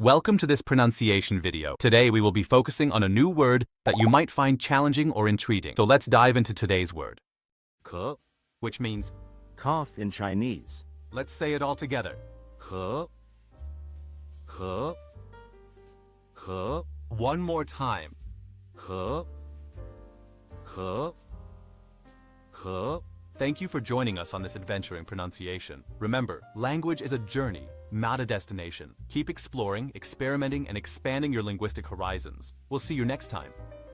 Welcome to this pronunciation video. Today we will be focusing on a new word that you might find challenging or intriguing. So let's dive into today's word. 咳, which means cough in Chinese. let's say it all together. 咳, 咳, 咳. One more time. 咳, 咳, 咳. Thank you for joining us on this adventure in pronunciation. Remember, language is a journey, not a destination. Keep exploring, experimenting, and expanding your linguistic horizons. We'll see you next time.